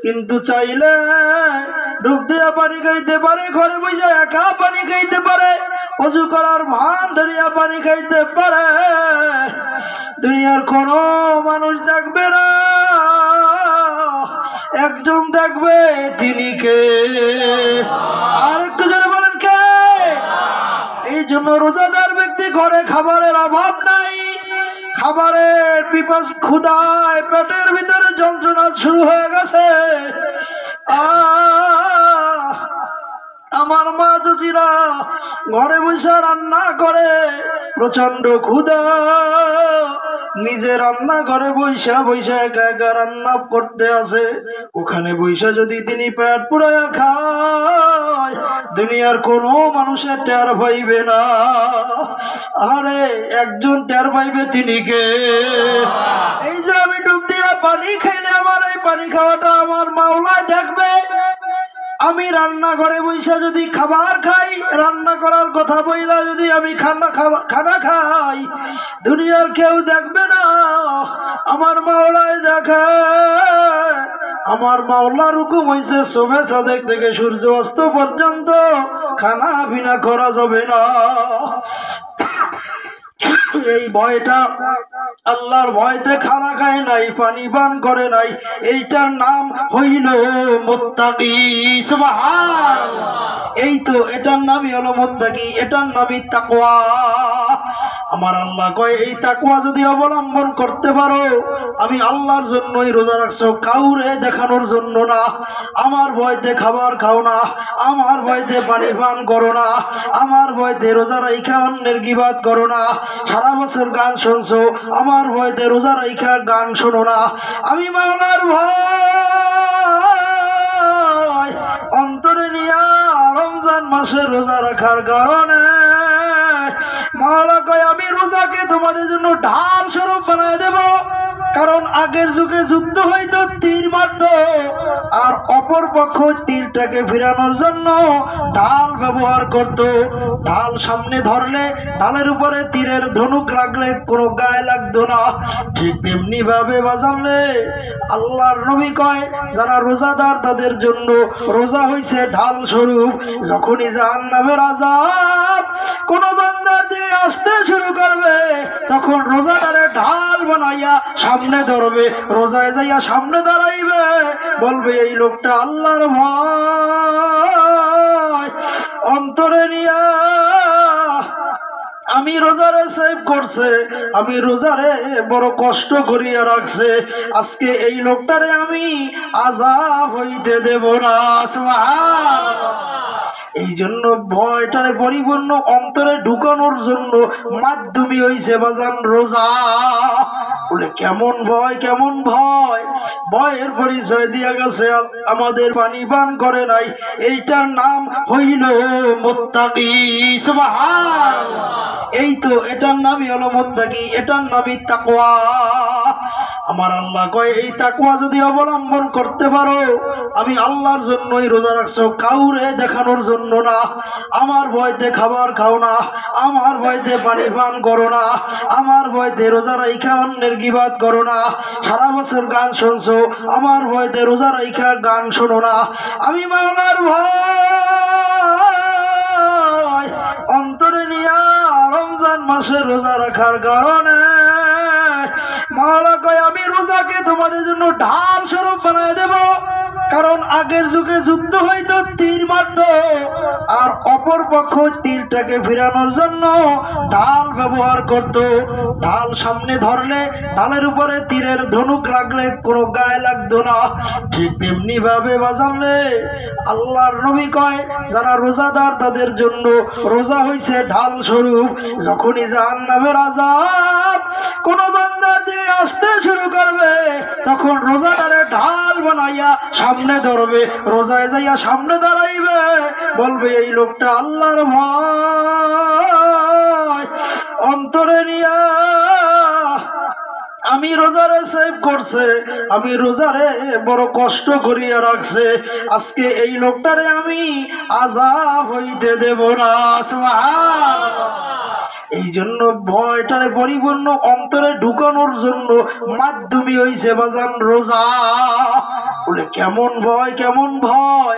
কিন্তু চাইলে ডুব দিয়া পানি খাইতে পারে, ঘরে বসে একা পানি খাইতে পারে, অজু করার ভান ধরিয়া পানি খাইতে পারে। দুনিয়ার কোনো মানুষ দেখবে না, একজন দেখবে, তিনি কে? আর একটু জোরে বলেন কে? এই জন্য রোজাদার ব্যক্তি ঘরে খাবারের অভাব নাই, খাবারের পিপাস ক্ষুধায় পেটের ভিতরে যন্ত্রণা শুরু হয়ে গেছে। আমার মা চাচিরা ঘরে বসে রান্না করে, প্রচন্ড ক্ষুধা, নিজে রান্না ঘরে বৈশা বৈশা একা একা রান্না করতে আসে। ওখানে বৈশা যদি তিনি পেট পুরাইয়া খায়, দুনিয়ার কোনো মানুষের টের পাইবে না। আরে একজন টের পাইবে, তিনি কে? এই যে আমি ডুব দিয়া পানি খাইলে আমার এই পানি খাওয়াটা আমার মাওলায় দেখবে। আমি রান্না ঘরে বৈশা যদি খাবার খাই, রান্না করার কথা বইলা যদি আমি খানা খাই, দুনিয়ার কেউ দেখবে না, আমার মাওলায় দেখে। আমার মাওলার হুকুম হইছে শোভে সাদেক থেকে সূর্য অস্ত পর্যন্ত খানা পিনা করা যাবে না। এই ভয়টা, আল্লাহর ভয়তে খানা খায় নাই, পানি পান করে নাই, এইটার নাম হইল মুত্তাকি। সুবহানাল্লাহ। এই তো এটার নামই হলো মুত্তাকি, এটার নামই তাকওয়া। আমার আল্লাহ কয় এই তাকওয়া যদি অবলম্বন করতে পারো, আমি আল্লাহর জন্যই রোজা রাখছো, কাউরে দেখানোর জন্য না। আমার ভয়তে খাবার খাও না, আমার ভয়তে পানি পান করো না, আমার ভয়তে রোজা রাইখা অন্যের গীবাত করো না। সারা বছর গান শুনছো, আমার ভয়তে রোজা রাইখা গান শোনো না। আমি মাওলার ভয় অন্তরে নিয়া রমজান মাসে রোজা রাখার কারণে মাওলা কয় আমি রোজাকে তোমাদের জন্য ঢাল স্বরূপ বানায় দেব। কারণ আগের যুগে যুদ্ধ হইতো, তীর মারত, আর অপর পক্ষ তীরটাকে ফিরানোর জন্য ঢাল ব্যবহার করত। ঢাল সামনে ধরলে ঢালের উপরে তীরের ধনুক লাগলে কোনো গায়ে লাগতো না। ঠিক তেমনি ভাবে বাজানলে আল্লাহর নবী কয় যারা রোজাদার তাদের জন্য রোজা হইছে ঢাল স্বরূপ। যখনই জাহান্নামের আযাব কোন বান্দার দিকে আসতে শুরু করবে, তখন রোজাদারে ঢাল বানাইয়া সামনে ধরবে, রোজায় যাইয়া সামনে দাঁড়াইবে, বলবে এই লোকটা আল্লাহর ভয় অন্তরে নিয়া আমি রোজারে সেভ করছে, আমি রোজারে বড় কষ্ট করিয়া রাখছে, আজকে এই লোকটারে আমি আযাব হইতে দেব না। সুবহানাল্লাহ। এই জন্য ভয়টারে পরিপূর্ণ অন্তরে ঢুকানোর জন্য মাধ্যমই হইছে বাজান রোজা। বলে কেমন ভয়, কেমন ভয়? ভয়ের পরিচয় দিয়া গেছে আমাদের পানি পান করে নাই, এইটার নাম হইল মুত্তাকি। সুবহানাল্লাহ। এই তো এটার নামই হলো মুত্তাকি, এটার নামই তাকওয়া। আমার আল্লাহ কয় এই তাকওয়া যদি অবলম্বন করতে পারো, আমি আল্লাহর জন্যই রোজা রাখছো, কাউরে দেখানোর জন্য না। আমার ভয়তে খাবার খাও না, আমার ভয়তে পানি পান করো না, আমার ভয়তে রোজা রাইখা অন্যের গীবাত করো না। সারা বছর গান শুনছো, আমার ভয়তে রোজা রাইখা গান শোনো না। আমি মাওলার ভয় অন্তরে নিয়া রমজান মাসে রোজা রাখার কারণে মাওলা কয় আমি রোজাকে তোমাদের জন্য ঢাল স্বরূপ বানায় দেব। কারণ আগের যুগে যুদ্ধ হইতো, তীর মারত, আর অপর পক্ষ তীরটাকে ফিরানোর জন্য ঢাল ব্যবহার করত। ঢাল সামনে ধরলে ঢালের উপরে তীরের ধনুক লাগলে কোনো গায়ে লাগতো না। ঠিক তেমনি ভাবে বাজানলে আল্লাহর নবী কয় যারা রোজাদার তাদের জন্য রোজা হইছে ঢাল স্বরূপ। যখনই জাহান্নামের আযাব কোন বান্দার দিকে আসতে শুরু করবে, তখন রোজাদারে ঢাল বানাইয়া সামনে ধরবে, রোজায় যাইয়া সামনে দাঁড়াইবে, বলবে এই লোকটা আল্লাহর ভয় অন্তরে নিয়া আমি রোজারে সেভ করছে, আমি রোজারে বড় কষ্ট করিয়া রাখছে, আজকে এই লোকটারে আমি আযাব হইতে দেব না। সুবহানাল্লাহ। এই জন্য ভয়টারে পরিপূর্ণ অন্তরে ঢুকানোর জন্য মাধ্যমই হইছে বাজান রোজা। বলে কেমন ভয় কেমন ভয়?